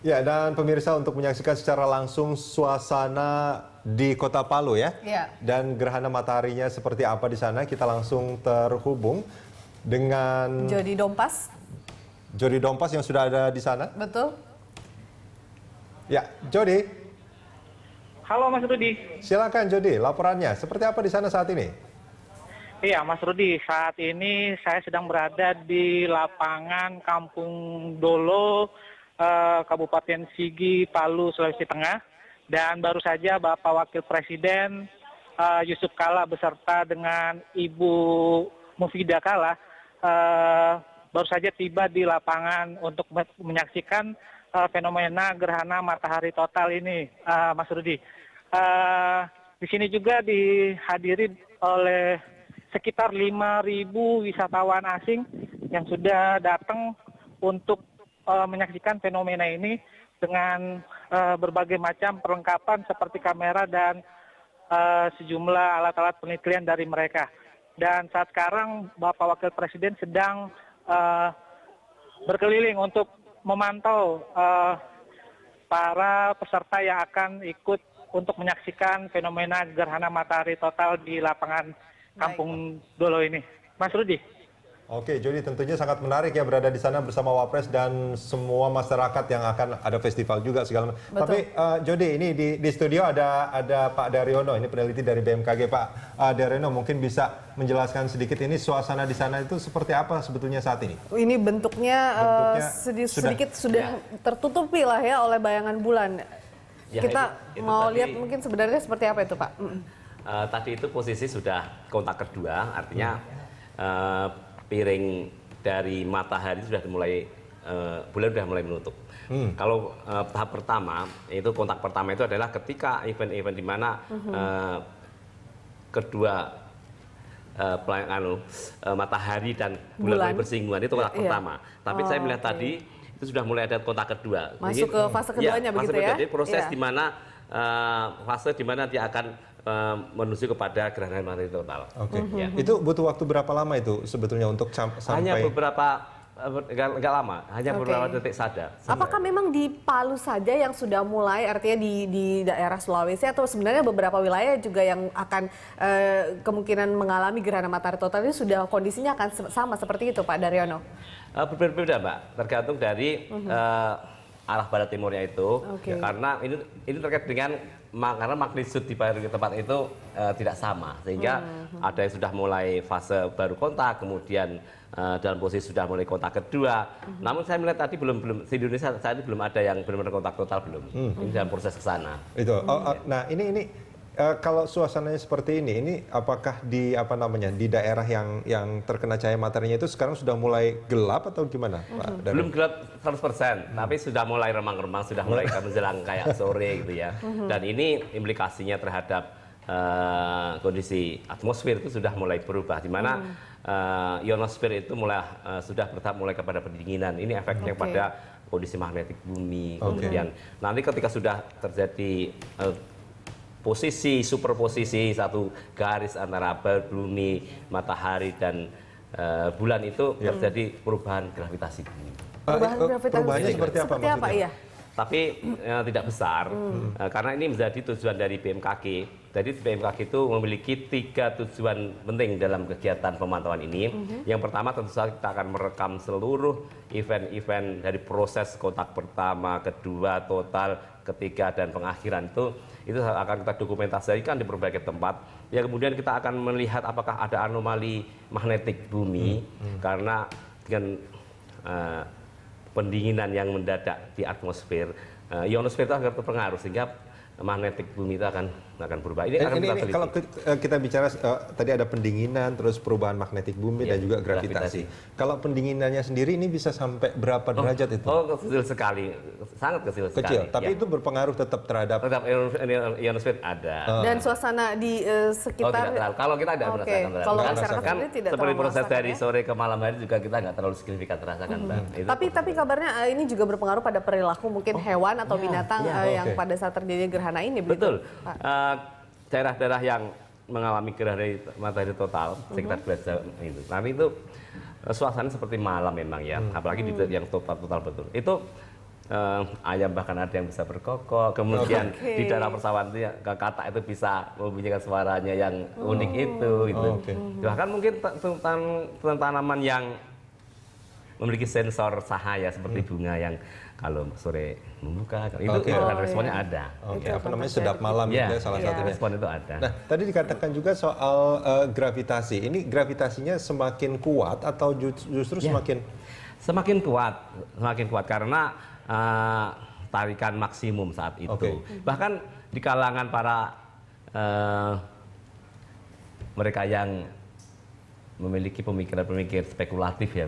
Ya, dan pemirsa untuk menyaksikan secara langsung suasana di Kota Palu ya. Dan gerhana mataharinya seperti apa di sana, kita langsung terhubung dengan Jody Dompas. Jody Dompas yang sudah ada di sana. Betul. Ya, Jody. Halo Mas Rudi. Silakan Jody, laporannya seperti apa di sana saat ini? Iya Mas Rudi, saat ini saya sedang berada di lapangan Kampung Dolo, Kabupaten Sigi, Palu, Sulawesi Tengah. Dan baru saja Bapak Wakil Presiden Yusuf Kala beserta dengan Ibu Mufidah Kala baru saja tiba di lapangan untuk menyaksikan fenomena gerhana matahari total ini, Mas Rudi. Di sini juga dihadiri oleh sekitar 5.000 wisatawan asing yang sudah datang untuk menyaksikan fenomena ini dengan berbagai macam perlengkapan seperti kamera dan sejumlah alat-alat penelitian dari mereka. Dan saat sekarang Bapak Wakil Presiden sedang berkeliling untuk memantau para peserta yang akan ikut untuk menyaksikan fenomena gerhana matahari total di lapangan Kampung Dolo ini. Mas Rudi. Oke, Jody, tentunya sangat menarik ya berada di sana bersama Wapres dan semua masyarakat yang akan ada festival juga segala macam. Tapi Jody, ini di studio ada Pak Daryono, ini peneliti dari BMKG. Pak Daryono mungkin bisa menjelaskan sedikit ini suasana di sana itu seperti apa sebetulnya saat ini? Ini bentuknya sedikit sudah tertutupi lah ya oleh bayangan bulan. Ya, kita itu mau lihat mungkin sebenarnya seperti apa itu Pak? Tadi itu posisi sudah kontak kedua, artinya piring dari matahari sudah mulai bulan sudah mulai menutup. Kalau tahap pertama itu kontak pertama itu adalah ketika event-event di mana kedua matahari dan bulan mulai bersinggungan itu kontak pertama. Tapi saya melihat tadi itu sudah mulai ada kontak kedua. Masuk ke fase keduanya begitu ya? Jadi proses di mana fase di mana dia akan menuju kepada gerhana matahari total. Oke. Ya. Itu butuh waktu berapa lama itu sebetulnya untuk sampai? Hanya beberapa, nggak lama, hanya beberapa detik saja. Apakah memang di Palu saja yang sudah mulai, artinya di daerah Sulawesi, atau sebenarnya beberapa wilayah juga yang akan kemungkinan mengalami gerhana matahari total ini sudah kondisinya akan sama seperti itu, Pak Daryono? Berbeda, Mbak. Tergantung dari arah barat timurnya itu, karena ini terkait dengan karena magnitudo di tempat itu tidak sama, sehingga ada yang sudah mulai fase baru kontak, kemudian dalam posisi sudah mulai kontak kedua. Namun saya melihat tadi belum di Indonesia saat ini belum ada yang benar-benar kontak total belum. Ini dalam proses ke sana. Itu. Nah ini kalau suasananya seperti ini apakah di di daerah yang terkena cahaya mataharinya itu sekarang sudah mulai gelap atau gimana, Pak? Belum gelap 100%, tapi sudah mulai remang-remang, sudah mulai menjelang kayak sore gitu ya. Dan ini implikasinya terhadap kondisi atmosfer itu sudah mulai berubah, di mana ionosfer itu sudah bertahap mulai kepada pendinginan. Ini efeknya pada kondisi magnetik bumi. Kemudian nanti ketika sudah terjadi superposisi satu garis antara bumi, matahari dan bulan itu terjadi perubahan gravitasi bumi. Perubahannya seperti apa maksudnya? Iya. Tapi tidak besar, karena ini menjadi tujuan dari BMKG. Jadi BMKG itu memiliki 3 tujuan penting dalam kegiatan pemantauan ini. Yang pertama tentu saja kita akan merekam seluruh event-event dari proses kontak pertama, kedua, total, ketiga, dan pengakhiran itu akan kita dokumentasikan di berbagai tempat. Ya, kemudian kita akan melihat apakah ada anomali magnetik bumi karena dengan pendinginan yang mendadak di atmosfer, ionosfer itu akan terpengaruh sehingga magnetik bumi itu akan berubah. Ini kalau kita bicara tadi ada pendinginan, terus perubahan magnetik bumi dan juga gravitasi. Kalau pendinginannya sendiri ini bisa sampai berapa derajat itu? Oh, kecil sekali, sangat kecil sekali. Tapi itu berpengaruh tetap terhadap ionosfer ada. Dan suasana di sekitar. Kalau kita tidak merasakan. Kalau masyarakat sendiri tidak seperti proses dari sore ke malam hari juga kita nggak terlalu signifikan terasakan. Tapi kabarnya ini juga berpengaruh pada perilaku mungkin hewan atau binatang yang pada saat terjadi gerhana ini. Betul. Daerah-daerah yang mengalami gerhana matahari total sekitar 2 jam itu. Tapi itu suasana seperti malam memang ya, apalagi di yang total betul. Itu ayam bahkan ada yang bisa berkokok, kemudian di daerah persawahan itu katak itu bisa membunyikan suaranya yang unik itu gitu. Bahkan mungkin tanaman yang memiliki sensor cahaya seperti bunga yang kalau sore membuka itu kan responnya ada. Apa namanya sedap malam ya, itu salah satunya. Respon itu ada. Nah, tadi dikatakan juga soal gravitasi. Ini gravitasinya semakin kuat atau justru semakin kuat karena tarikan maksimum saat itu. Bahkan di kalangan para mereka yang memiliki pemikiran-pemikiran spekulatif ya,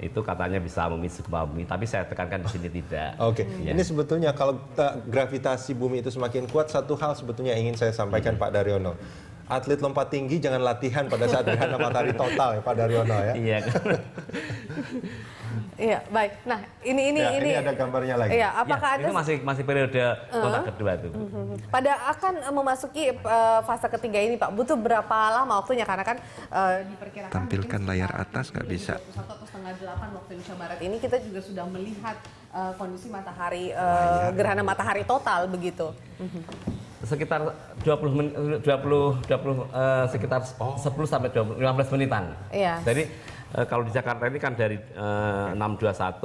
itu katanya bisa memicu gempa bumi. Tapi saya tekankan di sini tidak. Ini sebetulnya kalau gravitasi bumi itu semakin kuat, satu hal sebetulnya ingin saya sampaikan Pak Daryono. Atlet lompat tinggi jangan latihan pada saat gerhana matahari total ya Pak Daryono ya. Iya. Iya, baik. Nah, ini ada gambarnya lagi. Iya, apakah itu masih periode kontak kedua itu. Pada akan memasuki fase ketiga ini, Pak, butuh berapa lama waktunya? Karena kan diperkirakan tampilkan layar atas nggak bisa. 1 atau setengah 8 waktu Indonesia Barat ini kita juga sudah melihat kondisi matahari gerhana matahari total begitu. Sekitar 10 sampai 15 menitan. Iya. Jadi kalau di Jakarta ini kan dari 6.21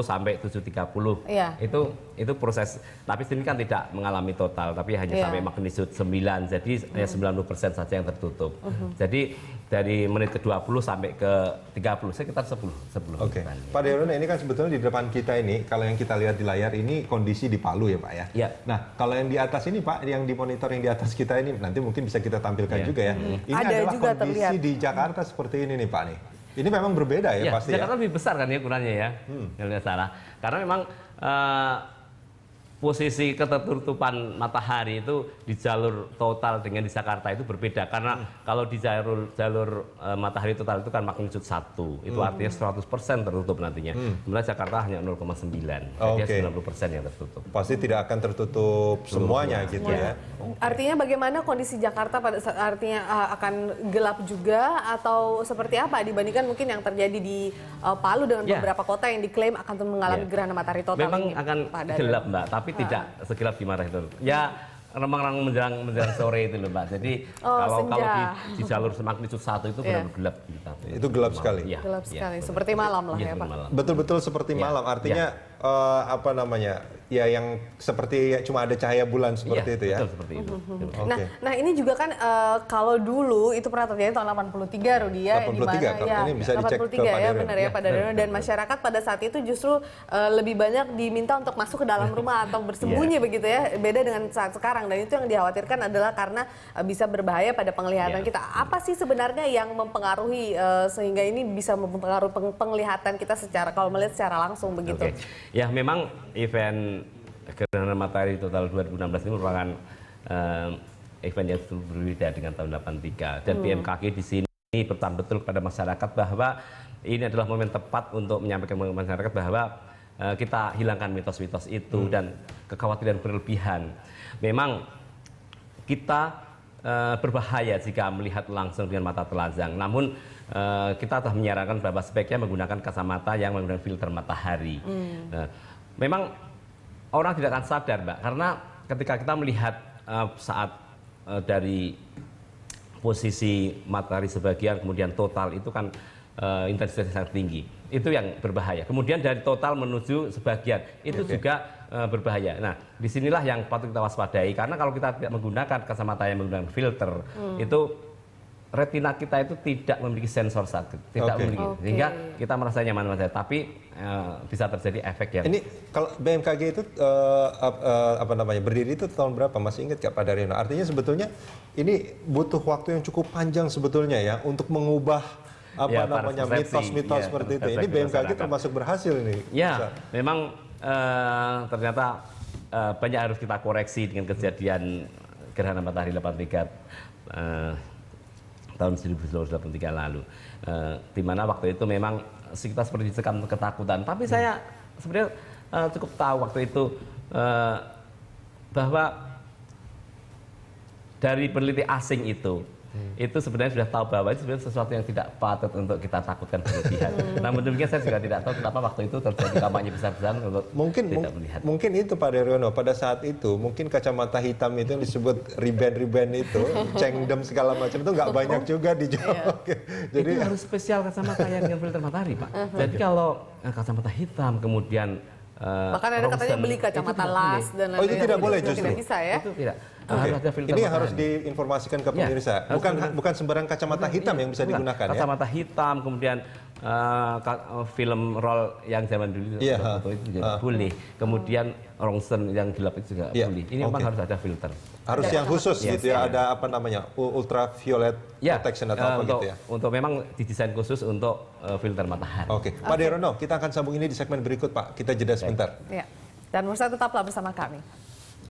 sampai 7.30. Iya. Itu proses, tapi sini kan tidak mengalami total, tapi hanya sampai magnitude 9. Jadi hanya 90% saja yang tertutup. Jadi dari menit ke-20 sampai ke 30 sekitar 10 menitan. Pak Daryono, ini kan sebetulnya di depan kita ini, kalau yang kita lihat di layar ini kondisi di Palu ya Pak ya. Iya. Nah, kalau yang di atas ini Pak, yang di monitor yang di atas kita ini nanti mungkin bisa kita tampilkan juga ya. Ini Ada adalah juga kondisi terlihat di Jakarta seperti ini nih Pak nih. Ini memang berbeda ya pasti Jakarta lebih besar kan ya ukurannya ya, kalau tidak salah. Karena memang posisi ketertutupan matahari itu di jalur total dengan di Jakarta itu berbeda. Karena kalau di jalur matahari total itu kan magnitude 1, itu artinya 100% tertutup nantinya. Sebenarnya Jakarta hanya 0,9, jadi 90% yang tertutup. Pasti tidak akan tertutup semuanya gitu ya. Artinya bagaimana kondisi Jakarta pada saat artinya akan gelap juga atau seperti apa dibandingkan mungkin yang terjadi di Palu dengan beberapa kota yang diklaim akan mengalami gerhana matahari total. Memang ini, akan gelap Mbak, tapi tidak segelap di Marah itu. Ya remang-remang menjelang sore itu loh Mbak. Jadi kalau di jalur magnitude 1 itu benar-benar gelap. Itu gelap sekali. Gelap sekali, seperti malam lah ya Pak. Betul-betul seperti malam. Artinya apa namanya? Ya yang seperti cuma ada cahaya bulan seperti itu ya. Betul seperti itu. Nah ini juga kan kalau dulu itu pernah terjadi tahun 83 Rudi ya, 83, di mana ya ini bisa dicek ke 83 Pak ya Daryono. benar ya Pak Daryono, dan masyarakat pada saat itu justru lebih banyak diminta untuk masuk ke dalam rumah atau bersembunyi begitu ya, beda dengan saat sekarang, dan itu yang dikhawatirkan adalah karena bisa berbahaya pada penglihatan kita. Apa sih sebenarnya yang mempengaruhi sehingga ini bisa mempengaruhi penglihatan kita secara kalau melihat secara langsung begitu? Ya memang event gerhana matahari total 2016 ini merupakan event yang berbeda dengan tahun 83, dan BMKG di sini berpesan betul kepada masyarakat bahwa ini adalah momen tepat untuk menyampaikan ke masyarakat bahwa kita hilangkan mitos-mitos itu dan kekhawatiran berlebihan. Memang kita berbahaya jika melihat langsung dengan mata telanjang, namun kita telah menyarankan bahwa sebaiknya menggunakan kacamata yang menggunakan filter matahari. Memang orang tidak akan sadar Mbak, karena ketika kita melihat saat dari posisi matahari sebagian kemudian total itu kan intensitasnya sangat tinggi, itu yang berbahaya. Kemudian dari total menuju sebagian itu juga berbahaya. Nah disinilah yang patut kita waspadai, karena kalau kita tidak menggunakan kacamata yang menggunakan filter itu retina kita itu tidak memiliki sensor sakit, tidak memiliki, sehingga kita merasa nyaman saja, tapi bisa terjadi efek yang. Ini kalau BMKG itu apa namanya berdiri itu tahun berapa? Masih ingat nggak Pak Daryono? Artinya sebetulnya ini butuh waktu yang cukup panjang sebetulnya ya untuk mengubah namanya mitos-mitos seperti itu. Ini BMKG termasuk berhasil ini. Ya, memang ternyata banyak harus kita koreksi dengan kejadian gerhana matahari 83. Tahun 1983 lalu, di mana waktu itu memang kita seperti dicekam ketakutan. Tapi saya sebenarnya cukup tahu waktu itu bahwa dari peneliti asing itu itu sebenarnya sudah tahu bahwa itu sebenarnya sesuatu yang tidak patut untuk kita takutkan berlebihan. Namun demikian saya juga tidak tahu kenapa waktu itu terjadi kampanye besar-besaran untuk tidak melihat. Mungkin itu Pak Daryono, pada saat itu mungkin kacamata hitam itu yang disebut riben-riben itu, cengdem segala macam itu nggak banyak juga dijual. Jadi itu harus spesial kacamata yang dengan filter matahari, Pak. Jadi kalau kacamata hitam kemudian bahkan ada katanya beli kacamata las dan lain-lain. Oh, itu tidak boleh justru. Tidak bisa ya. Itu tidak. Oke. Harus ada filter Ini matahari. harus diinformasikan ke pemirsa. Bukan sembarang kacamata hitam yang bisa digunakan ya. Kacamata hitam, kemudian film roll yang zaman dulu foto itu juga boleh. Kemudian rongsen yang gelap itu juga boleh. Ini memang harus ada filter. Harus yang khusus gitu ya, ada apa namanya, ultraviolet protection atau apa gitu ya. Untuk memang didesain khusus untuk filter matahari. Oke, Pak Daryono, kita akan sambung ini di segmen berikut Pak. Kita jeda sebentar. Ya. Dan pemirsa tetaplah bersama kami.